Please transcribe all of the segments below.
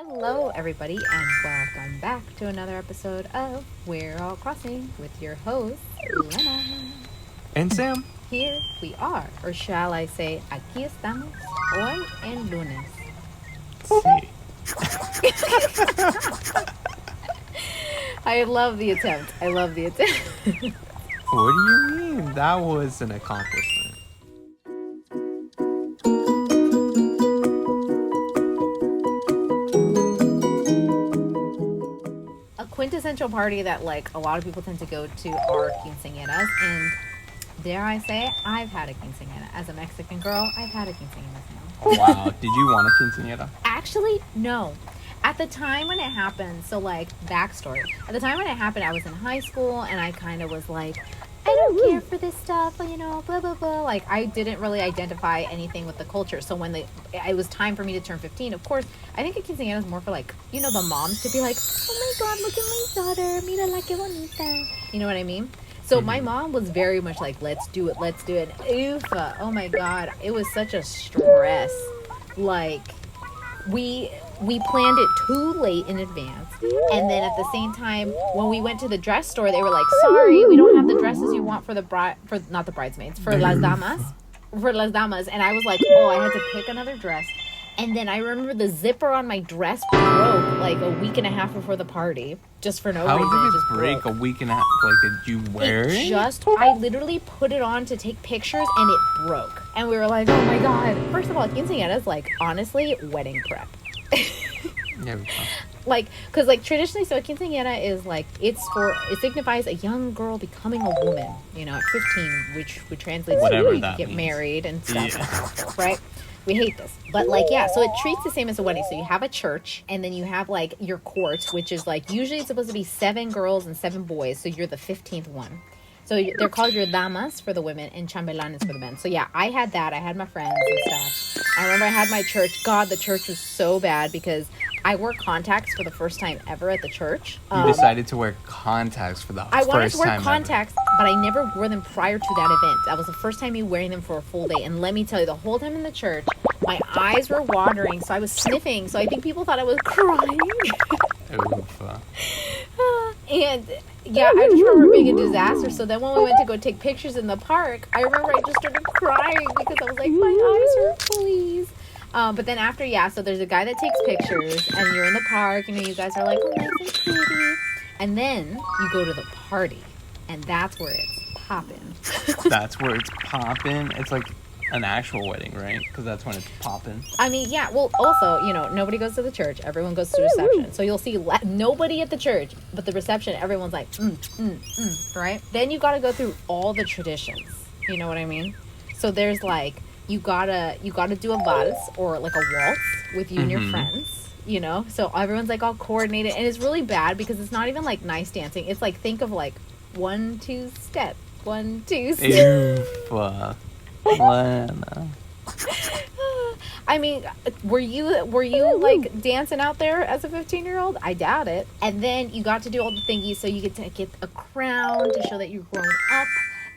Hello, everybody, and welcome back to another episode of We're All Crossing with your host, Lena. And Sam. Here we are, or shall I say, aquí estamos, hoy en lunes. Sí. I love the attempt. What do you mean? That was an accomplishment. A quintessential party that, like, a lot of people tend to go to are quinceañeras, and dare I say, I've had a quinceañera. As a Mexican girl, I've had a quinceañera now. Oh, wow. Did you want a quinceañera? Actually, no. At the time when it happened, so, like, backstory. At the time when it happened, I was in high school, and I kind of was like, I don't care for this stuff, you know, blah, blah, blah. Like, I didn't really identify anything with the culture. So when it was time for me to turn 15, of course, I think a quinceañera is more for, like, you know, the moms to be like, oh my God, look at my daughter, mira la que bonita. You know what I mean? So my mom was very much like, let's do it. Oof, oh my God, it was such a stress. Like, we planned it too late in advance, and then at the same time, when we went to the dress store, they were like, sorry, we don't have the dresses you want for the not the bridesmaids, for las damas, and I was like, oh, I had to pick another dress. And then I remember the zipper on my dress broke like a week and a half before the party, just for no reason. How did it just break broke. a week and a half? Like, did you wear it? I literally put it on to take pictures and it broke. And we were like, oh my God. First of all, quinceañera is like, honestly, wedding prep. Yeah, like, because like traditionally, so a quinceañera is like, it signifies a young girl becoming a woman, you know, at 15, which would translate whatever to you that get means. Married and stuff, Yeah. right? We hate this, but like, yeah, so it treats the same as a wedding. So you have a church, and then you have like your court, which is like usually it's supposed to be 7 girls and 7 boys, so you're the 15th one. So they're called your damas for the women and chambelanes for the men. So yeah, I had that. I had my friends and stuff. I remember I had my church. God, the church was so bad because I wore contacts for the first time ever at the church. You decided to wear contacts for the first time. I wanted to wear contacts, ever. but I never wore them prior to that event. That was the first time me wearing them for a full day. And let me tell you, the whole time in the church, my eyes were watering, so I was sniffing. So I think people thought I was crying. Oof. And yeah, I just remember being a disaster. So then when we went to go take pictures in the park, I remember I just started crying because I was like, my eyes hurt, please. But then after, yeah, so there's a guy that takes pictures and you're in the park, you know, you guys are like, oh, nice and pretty. And then you go to the party, and that's where it's popping. That's where it's popping. It's like an actual wedding, right? Because that's when it's popping. I mean, yeah, well, also, you know, nobody goes to the church. Everyone goes to the reception. So you'll see nobody at the church, but the reception, everyone's like, right? Then you got to go through all the traditions. You know what I mean? So there's like, you gotta do a valse or like a waltz with you and your friends, you know? So everyone's like all coordinated, and it's really bad because it's not even like nice dancing. It's like, think of like 1, 2 step, 1, 2 step. Oof. Lena. I mean, were you like dancing out there as a 15-year-old? I doubt it. And then you got to do all the thingies, so you get to get a crown to show that you're grown up.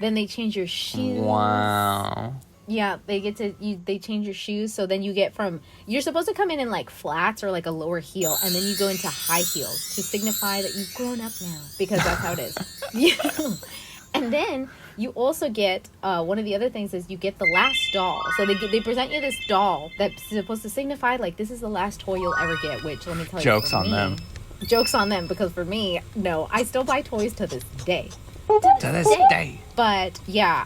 Then they change your shoes. Wow. Yeah, they change your shoes, so then you're supposed to come in like flats or like a lower heel, and then you go into high heels to signify that you've grown up now, because that's how it is. Yeah. And then you also get, one of the other things is you get the last doll. So they present you this doll that's supposed to signify, like, this is the last toy you'll ever get, which, let me tell you, Joke's on them. Joke's on them, because for me, no, I still buy toys to this day. To this day. But, yeah,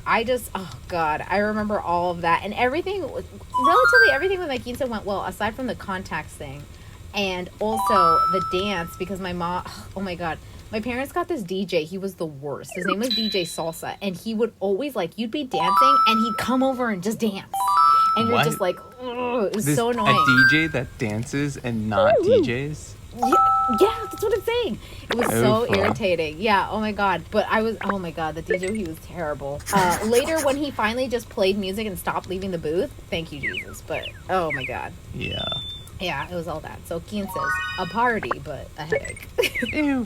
oh, God, I remember all of that. And relatively everything with my quince went well, aside from the contacts thing. And also the dance, because my mom, oh, my God. My parents got this DJ. He was the worst. His name was DJ Salsa. And he would always, like, you'd be dancing, and he'd come over and just dance. And you're just like, ugh, it was so annoying. A DJ that dances and not DJs? Yeah, that's what I'm saying. It was so irritating. Yeah, oh my God. But oh my God, the DJ, he was terrible. Later, when he finally just played music and stopped leaving the booth, thank you, Jesus. But, oh my God. Yeah. Yeah, it was all that. So, quince's, a party, but a headache. Ew.